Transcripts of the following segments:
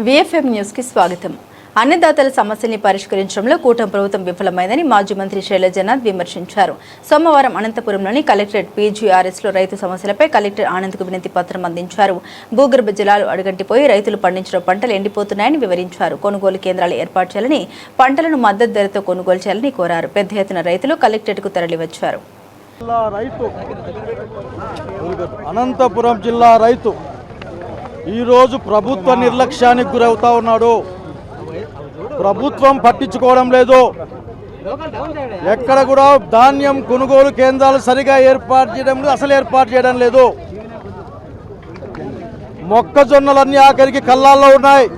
VFM news కి స్వాగతం. అన్నదాతల సమస్యల్ని పరిష్కరించడంలో కూటమి ప్రభుత్వం విఫలమైందని మాజీ మంత్రి శైలజనాథ్ విమర్శించారు. సోమవారం అనంతపురంలోని కలెక్టరేట్ PGRS లో రైతు సమస్యలపై కలెక్టర్ ఆనంద్కు వినతి పత్రం అందించారు. భూగర్భ జలాలు అడుగంటిపోయి రైతులు పండించిన పంటలు ఎండిపోతున్నాయని వివరించారు. కొనుగోలు కేంద్రాలు ఏర్పాటు చేయాలని, పంటలను మద్దతు ధరతో కొనుగోలు చేయాలని కోరారు. పెద్ద ఎత్తున రైతులు కలెక్టరేట్కు తరలివచ్చారు. అనంతపురం జిల్లా రైతు ఈరోజు ప్రభుత్వ నిర్లక్ష్యానికి గురవుతా ఉన్నాడు. ప్రభుత్వం పట్టించుకోవడం లేదు. ఎక్కడ కూడా ధాన్యం కొనుగోలు కేంద్రాలు సరిగా ఏర్పాటు చేయడం లేదు, అసలు ఏర్పాటు చేయడం లేదు. మొక్కజొన్నలన్నీ ఆఖరికి కళ్ళాల్లో ఉన్నాయి.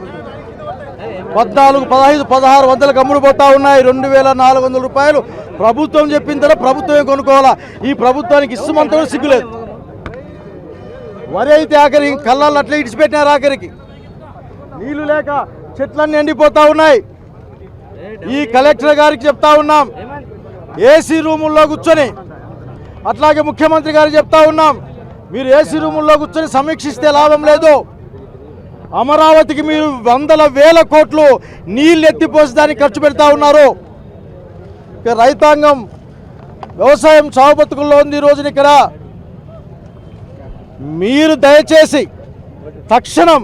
14, 15, 1600 అమ్ముడు పోతా ఉన్నాయి. 2400 రూపాయలు ప్రభుత్వం చెప్పిన తర్వాత ప్రభుత్వమే కొనుక్కోవాలా. ఈ ప్రభుత్వానికి ఇష్టమంతా కూడా సిగ్గులేదు. వరి అయితే ఆఖరికి కళ్ళాలు అట్లా ఇడిచిపెట్టినారు. ఆఖరికి నీళ్లు లేక చెట్లన్నీ ఎండిపోతా ఉన్నాయి. ఈ కలెక్టర్ గారికి చెప్తా ఉన్నాం, ఏసీ రూముల్లో కూర్చొని, అట్లాగే ముఖ్యమంత్రి గారికి చెప్తా ఉన్నాం, మీరు ఏసీ రూముల్లో కూర్చొని సమీక్షిస్తే లాభం లేదు. అమరావతికి మీరు 100,000 కోట్లు నీళ్ళు ఎత్తిపోసి దానికి ఖర్చు పెడతా ఉన్నారు. రైతాంగం వ్యవసాయం చావు బతుకుల్లో ఉంది. ఈ రోజున ఇక్కడ మీరు దయచేసి తక్షణం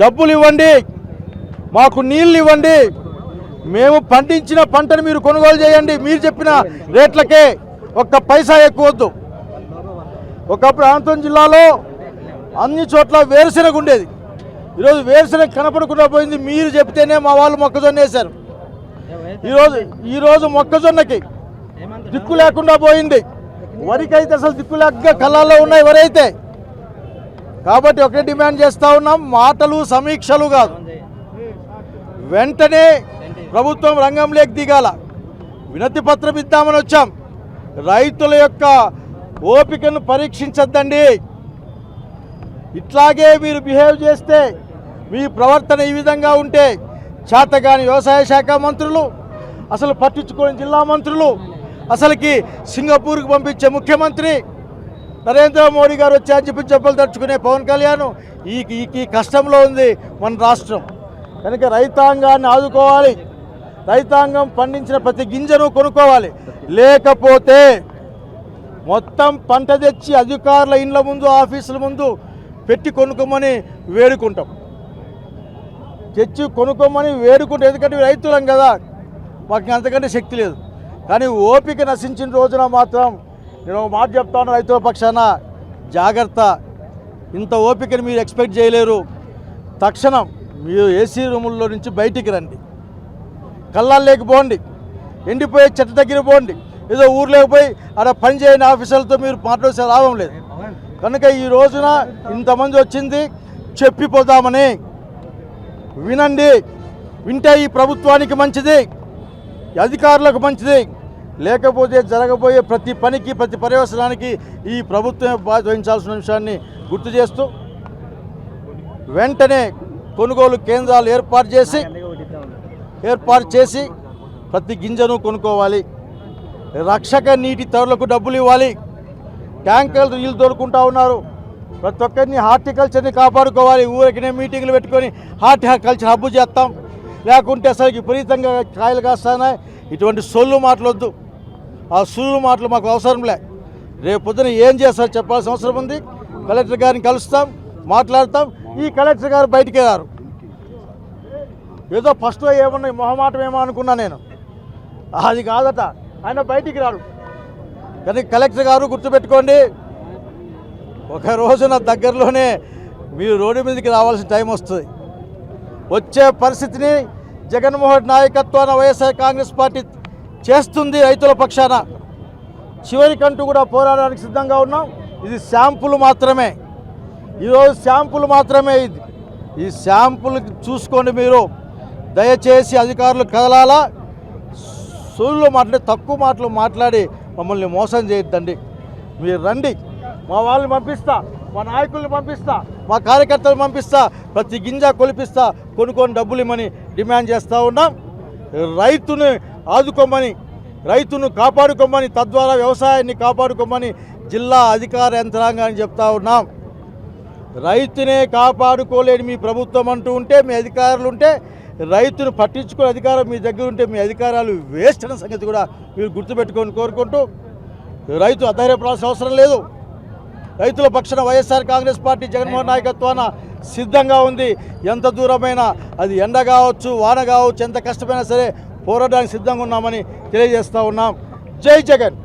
డబ్బులు ఇవ్వండి, మాకు నీళ్ళు ఇవ్వండి, మేము పండించిన పంటను మీరు కొనుగోలు చేయండి. మీరు చెప్పిన రేట్లకే, ఒక్క పైసా ఎక్కువద్దు. ఒకప్పుడు అనంతపురం జిల్లాలో అన్ని చోట్ల వేరుశెనగ ఉండేది. ఈరోజు వేరుశెనగ కనపడకుండా పోయింది. మీరు చెప్తేనే మా వాళ్ళు మొక్కజొన్న వేశారు. ఈరోజు మొక్కజొన్నకి దిక్కు లేకుండా పోయింది. వరికి అయితే అసలు దిక్కు లేక కళ్ళాల్లో ఉన్నాయి వరైతే. కాబట్టి ఒకటే డిమాండ్ చేస్తూ ఉన్నాం, మాటలు సమీక్షలు కాదు, వెంటనే ప్రభుత్వం రంగంలోకి దిగాల. వినతి పత్రం ఇద్దామని వచ్చాం. రైతుల యొక్క ఓపికను పరీక్షించద్దండి. ఇట్లాగే మీరు బిహేవ్ చేస్తే, మీ ప్రవర్తన ఈ విధంగా ఉంటే, చేతగాని వ్యవసాయ శాఖ మంత్రులు, అసలు పట్టించుకోని జిల్లా మంత్రులు, అసలుకి సింగపూర్కి పంపించే ముఖ్యమంత్రి, నరేంద్ర మోడీ గారు వచ్చారని చెప్పి చెప్పులు తడుచుకునే పవన్ కళ్యాణ్, ఈ కష్టంలో ఉంది మన రాష్ట్రం. కనుక రైతాంగాన్ని ఆదుకోవాలి. రైతాంగం పండించిన ప్రతి గింజను కొనుక్కోవాలి. లేకపోతే మొత్తం పంట తెచ్చి అధికారుల ఇండ్ల ముందు, ఆఫీసుల ముందు పెట్టి కొనుక్కోమని వేడుకుంటాం. తెచ్చి కొనుక్కోమని వేడుకుంటాం. ఎందుకంటే రైతులం కదా, మాకు అంతకంటే శక్తి లేదు. కానీ ఓపిక నశించిన రోజున మాత్రం నేను ఒక మాట చెప్తాను, రైతుల పక్షాన జాగ్రత్త. ఇంత ఓపికని మీరు ఎక్స్పెక్ట్ చేయలేరు. తక్షణం మీరు ఏసీ రూముల్లో నుంచి బయటికి రండి, కళ్ళాలు లేకపోండి, ఎండిపోయే చెట్ల దగ్గర పోండి. ఏదో ఊర్లోకి పోయి అక్కడ పనిచేయని ఆఫీసర్లతో మీరు మాట్లాడే లాభం లేదు. కనుక ఈ రోజున ఇంతమంది వచ్చింది చెప్పిపోదామని. వినండి, వింటే ఈ ప్రభుత్వానికి మంచిది, అధికారులకు మంచిది. లేకపోతే జరగబోయే ప్రతి పనికి, ప్రతి పర్యవసనానికి ఈ ప్రభుత్వమే బాధ్యత వహించాల్సిన విషయాన్ని గుర్తు చేస్తూ వెంటనే కొనుగోలు కేంద్రాలు ఏర్పాటు చేసి ప్రతి గింజను కొనుక్కోవాలి. రక్షక నీటి తరులకు డబ్బులు ఇవ్వాలి. ట్యాంకర్లు నీళ్ళు దొరుకుంటా ఉన్నారు. ప్రతి ఒక్కరిని హార్టికల్చర్ని కాపాడుకోవాలి. ఊరికినే మీటింగ్లు పెట్టుకొని హార్టికల్చర్ హబ్బు చేస్తాం, లేకుంటే అసలు విపరీతంగా కాయలు కాస్తున్నాయి. ఇటువంటి సొల్లు మాటలొద్దు. ఆ సొల్లు మాటలు మాకు అవసరం లే. రేపు పొద్దున ఏం చేస్తారో చెప్పాల్సిన అవసరం ఉంది. కలెక్టర్ గారిని కలుస్తాం, మాట్లాడతాం. ఈ కలెక్టర్ గారు బయటికి రారు. ఏదో ఫస్ట్లో ఏమన్నా మొహమాటం ఏమో అనుకున్నా నేను, అది కాదట. ఆయన బయటికి రాడు. కానీ కలెక్టర్ గారు గుర్తుపెట్టుకోండి, ఒక రోజున దగ్గరలోనే మీరు రోడ్డు మీదకి రావాల్సిన టైం వస్తుంది. వచ్చే పరిస్థితిని జగన్మోహన్ నాయకత్వాన వైఎస్ఆర్ కాంగ్రెస్ పార్టీ చేస్తుంది రైతుల పక్షాన. చివరికంటూ కూడా పోరాడడానికి సిద్ధంగా ఉన్నాం. ఇది శాంపుల్ మాత్రమే. ఈరోజు శాంపుల్ మాత్రమే. ఈ శాంపుల్ చూసుకోండి. మీరు దయచేసి అధికారులు కదలాలా. సోళ్ళు మాట్లాడి, తక్కువ మాటలు మాట్లాడి మమ్మల్ని మోసం చేయొద్దండి. మీరు రండి, మా వాళ్ళని పంపిస్తా, మా నాయకుల్ని పంపిస్తా, మా కార్యకర్తలు పంపిస్తా, ప్రతి గింజ కొలిపిస్తా, కొనుక్కొని డబ్బులు ఇమ్మని డిమాండ్ చేస్తూ ఉన్నాం. రైతుని ఆదుకోమని, రైతును కాపాడుకోమని, తద్వారా వ్యవసాయాన్ని కాపాడుకోమని జిల్లా అధికార యంత్రాంగాన్ని చెప్తా ఉన్నాం. రైతునే కాపాడుకోలేని మీ ప్రభుత్వం అంటూ ఉంటే, మీ అధికారులు ఉంటే, రైతును పట్టించుకునే అధికారం మీ దగ్గర ఉంటే మీ అధికారాలు వేస్ట్ అన్న సంగతి కూడా మీరు గుర్తుపెట్టుకొని కోరుకుంటూ, రైతు అధైర్యపడాల్సిన అవసరం లేదు. రైతుల పక్షాన వైఎస్ఆర్ కాంగ్రెస్ పార్టీ జగన్మోహన్ నాయకత్వాన సిద్ధంగా ఉంది. ఎంత దూరమైనా, అది ఎండ కావచ్చు, వాన కావచ్చు, ఎంత కష్టమైనా సరే పోరాడడానికి సిద్ధంగా ఉన్నామని తెలియజేస్తూ ఉన్నాం. జై జగన్.